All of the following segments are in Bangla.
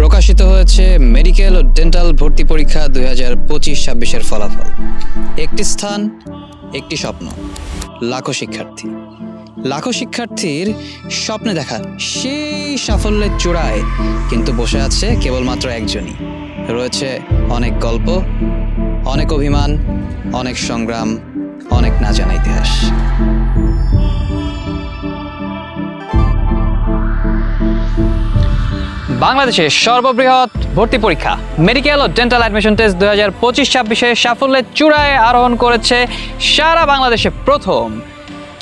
প্রকাশিত হয়েছে মেডিকেল ও ডেন্টাল ভর্তি পরীক্ষা 2025-26-এর ফলাফল। একটি স্থান, একটি স্বপ্ন, লাখো শিক্ষার্থী। লাখো শিক্ষার্থীর স্বপ্নে দেখা সেই সাফল্যের চূড়ায় কিন্তু বসে আছে কেবলমাত্র একজনই। রয়েছে অনেক গল্প, অনেক অভিমান, অনেক সংগ্রাম, অনেক না জানা ইতিহাস। বাংলাদেশের সর্ববৃহৎ ভর্তি পরীক্ষা মেডিকেল ও ডেন্টাল অ্যাডমিশন টেস্ট 2025-26-এ সাফল্যের চূড়ায় আরোহণ করেছে সারা বাংলাদেশে প্রথম।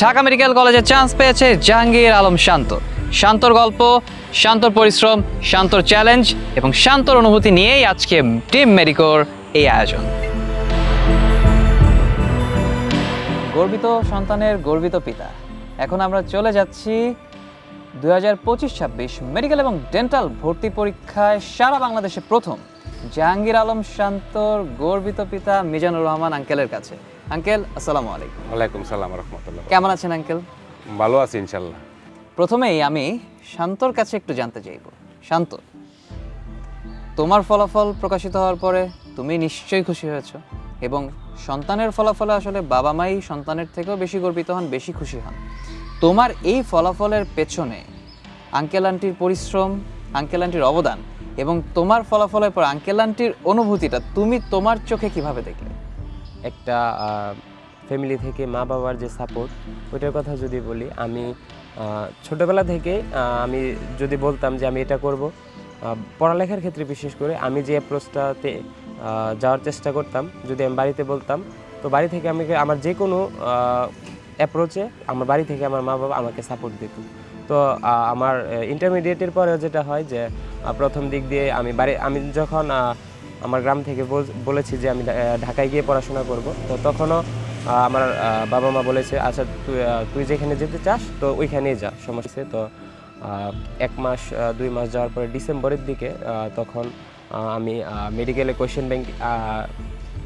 ঢাকা মেডিকেল কলেজে চান্স পেয়েছে জাহাঙ্গীর আলম শান্ত। শান্তর গল্প, শান্তর পরিশ্রম, শান্তর চ্যালেঞ্জ এবং শান্তর অনুভূতি নিয়েই আজকে টিম মেডিকোর এই আয়োজন। গর্বিত সন্তানের গর্বিত পিতা। এখন আমরা চলে যাচ্ছি 2025-26 মেডিকেল এবং ডেন্টাল ভর্তি পরীক্ষায় সারা বাংলাদেশে প্রথম জাহাঙ্গীর আলম শান্তর গর্বিত পিতা মিজানুর রহমান আঙ্কেলের কাছে। আঙ্কেল, আসসালামু আলাইকুম। ওয়ালাইকুম সালাম রাহমাতুল্লাহ। কেমন আছেন আঙ্কেল? ভালো আছি ইনশাল্লাহ। প্রথমেই আমি শান্তর কাছে একটু জানতে চাইব, শান্ত, তোমার ফলাফল প্রকাশিত হওয়ার পরে তুমি নিশ্চয়ই খুশি হয়েছো এবং সন্তানের ফলাফলে আসলে বাবা মাই সন্তানের থেকেও বেশি গর্বিত হন, বেশি খুশি হন। তোমার এই ফলাফলের পেছনে আঙ্কেল আন্টির পরিশ্রম, আঙ্কেল আন্টির অবদান এবং তোমার ফলাফলের পর আঙ্কেল আন্টির অনুভূতিটা তুমি তোমার চোখে কিভাবে দেখলে? একটা ফ্যামিলি থেকে মা বাবার যে সাপোর্ট, ওইটার কথা যদি বলি, আমি ছোটোবেলা থেকে আমি যদি বলতাম যে আমি এটা করব, পড়ালেখার ক্ষেত্রে বিশেষ করে আমি যে অ্যাপ্রোচটাতে যাওয়ার চেষ্টা করতাম, যদি আমি বাড়িতে বলতাম, তো বাড়ি থেকে আমি আমার যে কোনো অ্যাপ্রোচে আমার বাড়ি থেকে আমার মা বাবা আমাকে সাপোর্ট দিত। তো আমার ইন্টারমিডিয়েটের পরেও যেটা হয় যে প্রথম দিক দিয়ে আমি যখন আমার গ্রাম থেকে বলেছি যে আমি ঢাকায় গিয়ে পড়াশোনা করব, তো তখনও আমার বাবা মা বলেছে, আচ্ছা তুই যেখানে যেতে চাস তো ওইখানেই যা, সমস্যা। তো 1 মাস 2 মাস যাওয়ার পরে ডিসেম্বরের দিকে তখন আমি মেডিকেলে কোয়েশ্চেন ব্যাংক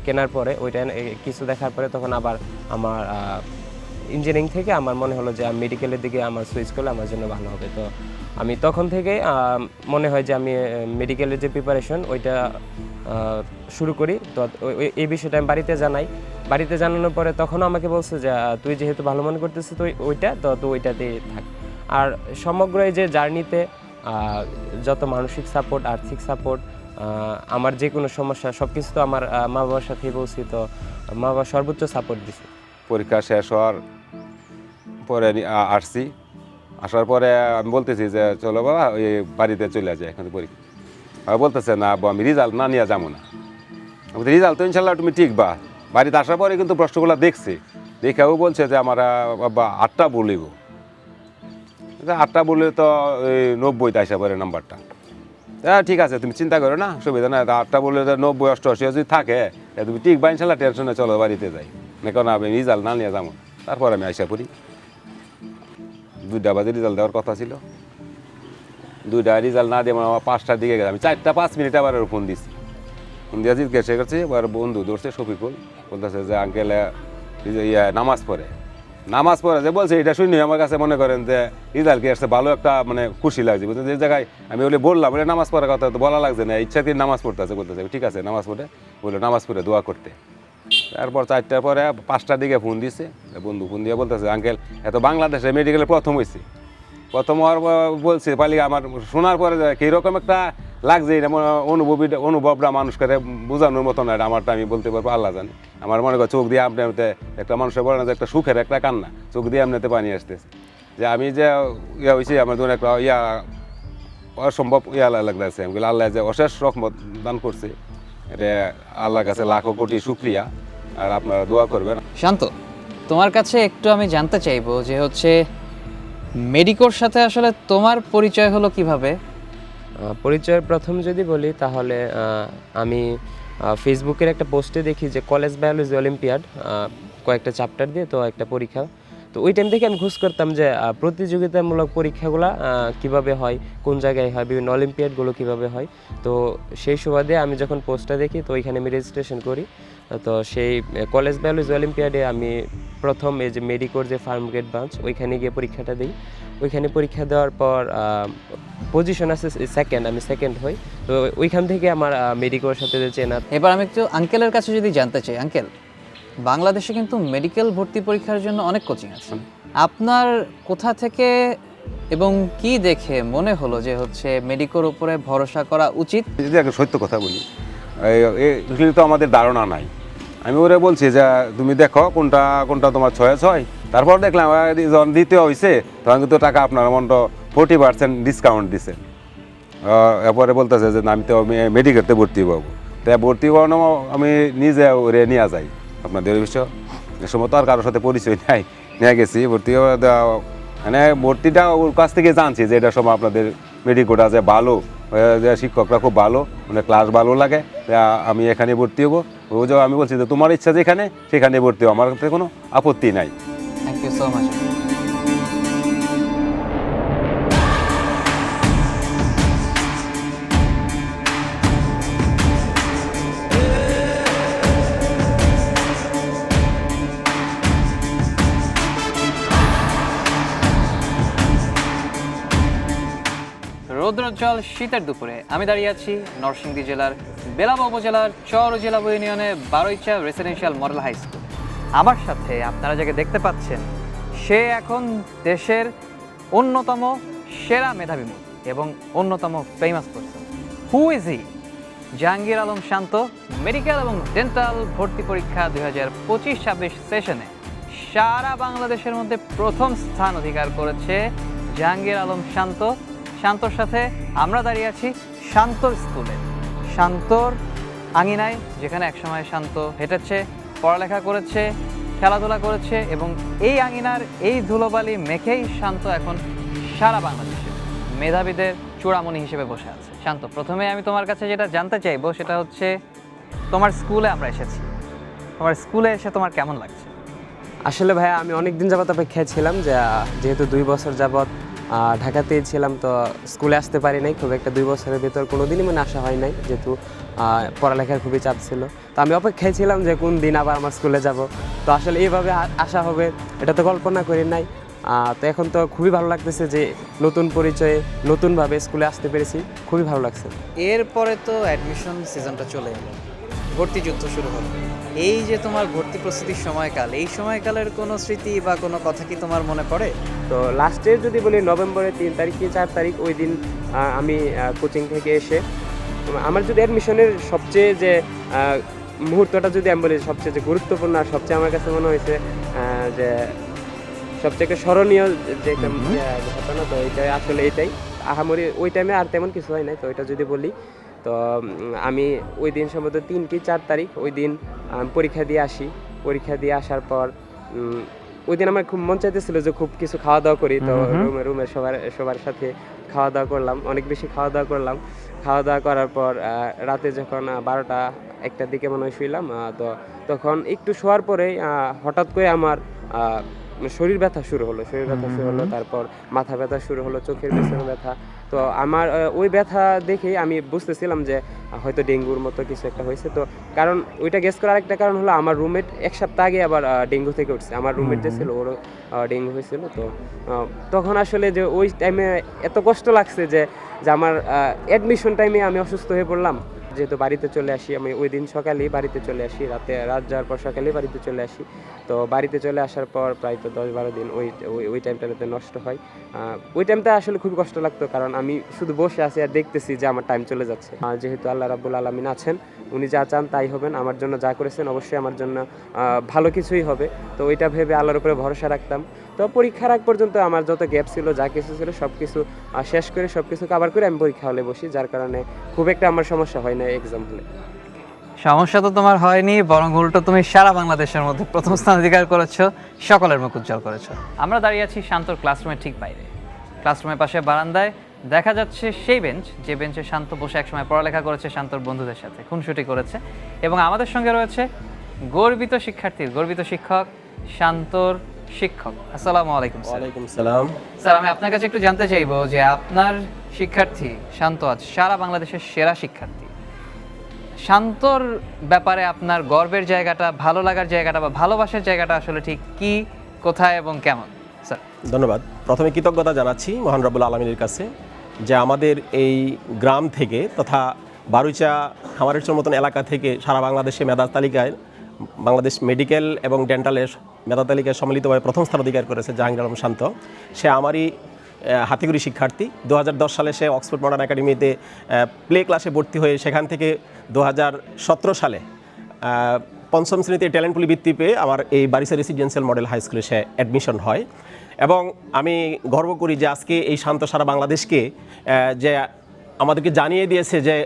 কেনার পরে ওইটা কিছু দেখার পরে তখন আবার আমার ইঞ্জিনিয়ারিং থেকে আমার মনে হলো যে আমি মেডিকেলের দিকে আমার সুইচ করলে আমার জন্য ভালো হবে। তো আমি তখন থেকে মনে হয় যে আমি মেডিকেলের যে প্রিপারেশন ওইটা শুরু করি। তো এই বিষয়টা আমি বাড়িতে জানাই। বাড়িতে জানানোর পরে তখনও আমাকে বলছে যে তুই যেহেতু ভালো মনে করতেছিস তো ওইটা তো তুই ওইটাতেই থাক। আর সমগ্র এই যে জার্নিতে যত মানসিক সাপোর্ট, আর্থিক সাপোর্ট, আমার যে কোনো সমস্যা সব কিছু তো আমার মা বাবার সাথেই বলছি। তো মা বাবা সর্বোচ্চ সাপোর্ট দিছে। পরীক্ষা শেষ হওয়ার পরে আসছি, আসার পরে আমি বলতেছি যে চলো বাবা ওই বাড়িতে চলে যায় এখন পরীক্ষা। আর বলতেছে না আমি রেজাল্ট না নিয়ে যাবো না। আমি রেজাল্ট তো ইনশাল্লাহ তুমি ঠিক বা। বাড়িতে আসার পরে কিন্তু প্রশ্নগুলো দেখছি, দেখেও বলছে যে আমার বাবা 8টা বলিব, 8টা বললে তো ওই 90তে আসা পরে নাম্বারটা। হ্যাঁ ঠিক আছে, তুমি চিন্তা করো না, সুবিধা না। 8টা বললে 90 88 যদি থাকে তুমি ঠিক বা ইনশাল্লাহ টেনশনে চলো বাড়িতে যাই, কারণ আমি রেজাল্ট না নিয়ে যাবো। তারপর আমি আসা পড়ি 2টা বাজে রেজাল্ট দেওয়ার কথা ছিল। 2টা রেজাল্ট না দিয়ে আমার 5টার দিকে গেছে। আমি 4টা 5 মিনিট আবার ফোন দিচ্ছি, ফোন দিয়ে জিজ্ঞাসা করছি। এবার বন্ধু ধরছে শফিকুল, বলতেছে যে আঙ্কেল নামাজ পড়ে যে বলছে এটা শুনি আমার কাছে মনে করেন যে রেজাল্ট কি আসছে ভালো একটা মানে খুশি লাগছে। বুঝলেন, যে জায়গায় আমি বলে বললাম বলে নামাজ পড়ার কথা তো বলা লাগছে না, ইচ্ছা করে নামাজ পড়তেছে, বলতেছে ঠিক আছে নামাজ পড়ে বললো নামাজ পড়ে দোয়া করতে। তারপর 4টার পরে 5টার দিকে ফোন দিচ্ছে, বন্ধু ফোন দিয়ে বলতেছে আঙ্কেল এত বাংলাদেশে মেডিকেলে প্রথম হয়েছে। প্রথম হওয়ার বলছে পালি আমার শোনার পরে কীরকম একটা লাগছে, এটা অনুভবটা মানুষকে বোঝানোর মতো না। আমারটা আমি বলতে পারবো আল্লাহ জানে। আমার মনে কর চোখ দিয়ে আপনি একটা মানুষের বলে না যে একটা সুখের একটা কান্না, চোখ দিয়ে এমনিতে পানি আসতেছে যে আমি যে হয়েছি আমার জন্য একটা অসম্ভব লাগতেছে। আমি বলি আল্লাহ যে অশেষ রহমত দান করছে, এটা আল্লাহর কাছে লাখো কোটি শুকরিয়া। আর আপনারা দোয়া করবেন। শান্ত, তোমার কাছে একটু আমি জানতে চাইবো যে হচ্ছে মেডিকোর সাথে আসলে তোমার পরিচয় হলো কিভাবে? পরিচয়ের প্রথম যদি বলি তাহলে আমি ফেসবুকের একটা পোস্টে দেখি যে কলেজ বায়োলজি অলিম্পিয়াড কয়েকটা চ্যাপ্টার দিয়ে তো একটা পরীক্ষা, তো ওই টাইম থেকে আমি খোঁজ করতাম যে প্রতিযোগিতামূলক পরীক্ষাগুলো কিভাবে হয়, কোন জায়গায় হয়, বিভিন্ন অলিম্পিয়াডগুলো কিভাবে হয়। তো সেই সুবাদে আমি যখন পোস্টটা দেখি তো ওইখানে আমি রেজিস্ট্রেশন করি। তো সেই কলেজ বায়োলজি অলিম্পিয়াডে আমি প্রথম এই যে মেডিকোর যে ফার্ম গেট ব্রাঞ্চ ওইখানে গিয়ে পরীক্ষাটা দিই। ওইখানে পরীক্ষা দেওয়ার পর পজিশন আছে সেকেন্ড, আমি সেকেন্ড হই। তো ওইখান থেকে আমার মেডিকোর সাথে যে চেনা। এবার আমি একটু আঙ্কেলের কাছে যদি জানতে চাই, আঙ্কেল, বাংলাদেশে কিন্তু মেডিকেল ভর্তি পরীক্ষার জন্য অনেক কোচিং আছে। আপনার কোথা থেকে এবং কি দেখে মনে হলো যে হচ্ছে মেডিকেল উপরে ভরসা করা উচিত? যদি একটা সত্য কথা বলি, এগুলি তো আমাদের ধারণা নাই। আমি ওরে বলছি যে তুমি দেখো কোনটা কোনটা তোমার 6/6। তারপর দেখলাম যখন দ্বিতীয় হয়েছে তখন কিন্তু টাকা আপনার মন্ড 40% ডিসকাউন্ট দিছে। এরপরে বলতেছে যে আমি তো মেডিকেলতে ভর্তি হবো, তাই ভর্তি হওয়ানো আমি নিজে ওরে নিয়ে যাই আপনাদের বিষয়। এ সময় তো আর কারোর সাথে পরিচয় নাই, নিয়ে গেছি ভর্তি মানে ভর্তিটা ওর কাছ থেকে জানছি যে এটা সময় আপনাদের মেডিকেলটা যে ভালো, যে শিক্ষকরা খুব ভালো, মানে ক্লাস ভালো লাগে, আমি এখানে ভর্তি হবো। ও যে আমি বলছি যে তোমার ইচ্ছা যেখানে সেখানে ভর্তি হবো, আমার কাছে কোনো আপত্তি নাই। Thank you so much. রৌদ্রোজ্জ্বল শীতের দুপুরে আমি দাঁড়িয়ে আছি নরসিংদী জেলার বেলাবা উপজেলার চর জেলাব ইউনিয়নে বারৈচা রেসিডেন্সিয়াল মডেল হাই স্কুল। আমার সাথে আপনারা যাকে দেখতে পাচ্ছেন সে এখন দেশের অন্যতম সেরা মেধাবী মুখ এবং অন্যতম famous person. Who is he? Jahangir Alam Shanto medical এবং ডেন্টাল ভর্তি পরীক্ষা 2025-26 সেশনে সারা বাংলাদেশের মধ্যে প্রথম স্থান অধিকার করেছে জাহাঙ্গীর আলম শান্ত। শান্তর সাথে আমরা দাঁড়িয়ে আছি শান্তর স্কুলে, শান্তর আঙিনায়, যেখানে একসময় শান্ত হেঁটেছে, পড়ালেখা করেছে, খেলাধুলা করেছে এবং এই আঙিনার এই ধুলোবালি মেখেই শান্ত এখন সারা বাংলাদেশে মেধাবীদের চূড়ামণি হিসেবে বসে আছে। শান্ত, প্রথমে আমি তোমার কাছে যেটা জানতে চাইবো সেটা হচ্ছে তোমার স্কুলে আমরা এসেছি, তোমার স্কুলে এসে তোমার কেমন লাগছে? আসলে ভাইয়া আমি অনেক দিন যাবত অপেক্ষায় ছিলাম যে যেহেতু 2 বছর যাবত ঢাকাতেই ছিলাম, তো স্কুলে আসতে পারি নাই খুব একটা। 2 বছরের ভেতর কোনো দিনই মানে আসা হয় নাই, যেহেতু পড়ালেখার খুবই চাপ ছিল। তো আমি অপেক্ষায় ছিলাম যে কোন দিন আবার আমার স্কুলে যাব। তো আসলে এইভাবে আসা হবে এটা তো কল্পনা করি নাই। তো এখন তো খুবই ভালো লাগতেছে যে নতুন পরিচয়ে নতুনভাবে স্কুলে আসতে পেরেছি, খুবই ভালো লাগছে। এরপরে তো অ্যাডমিশন সিজনটা চলে এলো, ভর্তি যুদ্ধ শুরু হলো। এই যে তোমার ভর্তি প্রস্তুতির সময়কাল, এই সময়কালের কোনো স্মৃতি বা কোনো কথা কি তোমার মনে পড়ে? তো লাস্টের যদি বলি নভেম্বরের 3 তারিখ কি 4 তারিখ, ওই দিন আমি কোচিং থেকে এসে আমার যদি অ্যাডমিশনের সবচেয়ে যে মুহূর্তটা যদি আমি বলি সবচেয়ে যে গুরুত্বপূর্ণ আর সবচেয়ে আমার কাছে মনে হয়েছে যে সবচেয়ে একটা স্মরণীয় যে একটা ঘটনা, তো এটা আসলে এটাই। আহামরি ওই টাইমে আর তেমন কিছু হয় নাই। তো এটা যদি বলি তো আমি ওই দিন সম্ভবত 3 কি 4 তারিখ ওই দিন পরীক্ষা দিয়ে আসি। পরীক্ষা দিয়ে আসার পর ওই দিন আমার খুব মন চাইতেছিল যে খুব কিছু খাওয়া দাওয়া করি। তো রুমে সবার সাথে খাওয়া দাওয়া করলাম, অনেক বেশি খাওয়া দাওয়া করলাম। খাওয়া দাওয়া করার পর রাতে যখন 12টা-1টার দিকে মনে হয় শুইলাম, তো তখন একটু শোয়ার পরেই হঠাৎ করে আমার শরীর ব্যথা শুরু হলো, তারপর মাথা ব্যথা শুরু হলো, চোখের পেছনে ব্যথা। তো আমার ওই ব্যথা দেখেই আমি বুঝতেছিলাম যে হয়তো ডেঙ্গুর মতো কিছু একটা হয়েছে। তো কারণ ওইটা গেস করার আরেকটা কারণ হলো আমার রুমমেট 1 সপ্তাহ আগে আবার ডেঙ্গু থেকে উঠছে। আমার রুমমেট যে ছিল ওরও ডেঙ্গু হয়েছিল। তো তখন আসলে যে ওই টাইমে এত কষ্ট লাগছে যে আমার অ্যাডমিশন টাইমে আমি অসুস্থ হয়ে পড়লাম। যেহেতু বাড়িতে চলে আসি আমি ওই দিন সকালেই বাড়িতে চলে আসি, রাত যাওয়ার পর সকালেই বাড়িতে চলে আসি। তো বাড়িতে চলে আসার পর প্রায় তো 10-12 দিন ওই টাইমটাতে নষ্ট হয়। ওই টাইমটা আসলে খুব কষ্ট লাগতো, কারণ আমি শুধু বসে আছি আর দেখতেছি যে আমার টাইম চলে যাচ্ছে। যেহেতু আল্লাহ রাব্বুল আলামিন আছেন, উনি যা চান তাই হবেন। আমার জন্য যা করেছেন অবশ্যই আমার জন্য ভালো কিছুই হবে। তো ওইটা ভেবে আল্লাহর উপরে ভরসা রাখতাম। তো পরীক্ষার আগ পর্যন্ত আমার যত গ্যাপ ছিল, যা কিছু ছিল সব কিছু শেষ করে সব কিছু কভার করে আমি পরীক্ষা হলে বসি, যার কারণে খুব একটা আমার সমস্যা হয় না এক্সাম হলে। সমস্যা তো তোমার হয়নি, বরং উল্টো তুমি সারা বাংলাদেশের মধ্যে প্রথম স্থান অধিকার করেছো, সকলের মুখ উজ্জ্বল করেছো। আমরা দাঁড়িয়ে আছি শান্তর ক্লাসরুমের ঠিক বাইরে। ক্লাসরুমের পাশে বারান্দায় দেখা যাচ্ছে সেই বেঞ্চ, যে বেঞ্চে শান্ত বসে একসময় পড়ালেখা করেছে শান্তর বন্ধুদের সাথে, খুনসুটি করেছে। এবং আমাদের সঙ্গে রয়েছে গর্বিত শিক্ষার্থীর গর্বিত শিক্ষক শান্তর শিক্ষক। আসসালামু আলাইকুম স্যার। ওয়ালাইকুম সালাম। স্যার আমি আপনার কাছে একটু জানতে চাইবো যে আপনার শিক্ষার্থী শান্ত আজ সারা বাংলাদেশের সেরা শিক্ষার্থী, শান্তর ব্যাপারে আপনার গর্বের জায়গাটা, ভালো লাগার জায়গাটা বা ভালোবাসার জায়গাটা আসলে ঠিক কি, কোথায় এবং কেমন স্যার? ধন্যবাদ। প্রথমে কৃতজ্ঞতা জানাচ্ছি মহান রব্বুল আলমিনের কাছে যে আমাদের এই গ্রাম থেকে তথা বারুইচা খামারের মতন এলাকা থেকে সারা বাংলাদেশে মেধা তালিকায় বাংলাদেশ মেডিকেল এবং ডেন্টালের মেধা তালিকায় সম্মিলিতভাবে প্রথম স্থান অধিকার করেছে জাহাঙ্গীর আলম শান্ত। সে আমারই হাতিগুড়ি শিক্ষার্থী। 2010 সালে সে অক্সফোর্ড মডার্ন একাডেমিতে প্লে ক্লাসে ভর্তি হয়ে সেখান থেকে 2017 সালে পঞ্চম শ্রেণীতে ট্যালেন্ট পুলি বৃত্তি পেয়ে আমার এই বারিসা রেসিডেন্সিয়াল মডেল হাই স্কুলে সে অ্যাডমিশন হয়। এবং আমি গর্ব করি যে আজকে এই শান্ত সারা বাংলাদেশকে যে আমাদেরকে জানিয়ে দিয়েছে যে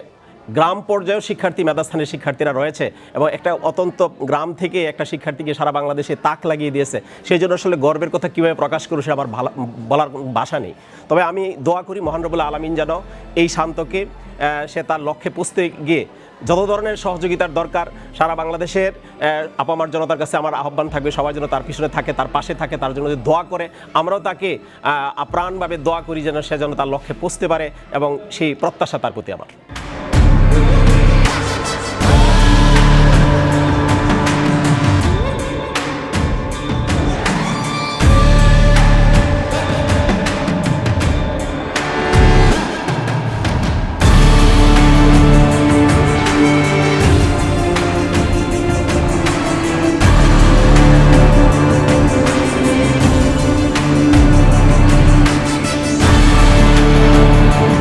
গ্রাম পর্যায়েও শিক্ষার্থী, মেধাস্থানের শিক্ষার্থীরা রয়েছে এবং একটা অত্যন্ত গ্রাম থেকে একটা শিক্ষার্থীকে সারা বাংলাদেশে তাক লাগিয়ে দিয়েছে। সেই জন্য আসলে গর্বের কথা কীভাবে প্রকাশ করবো সে আমার বলার ভাষা নেই। তবে আমি দোয়া করি মহান রব্বুল আলামিন যেন এই শান্তকে সে তার লক্ষ্যে পৌঁছতে গিয়ে যত ধরনের সহযোগিতার দরকার সারা বাংলাদেশের আপামার জনতার কাছে আমার আহ্বান থাকবে, সবাই যেন তার পিছনে থাকে, তার পাশে থাকে, তার জন্য যদি দোয়া করে। আমরাও তাকে আপ্রাণভাবে দোয়া করি যেন সে যেন তার লক্ষ্যে পৌঁছতে পারে এবং সেই প্রত্যাশা তার প্রতি আমার।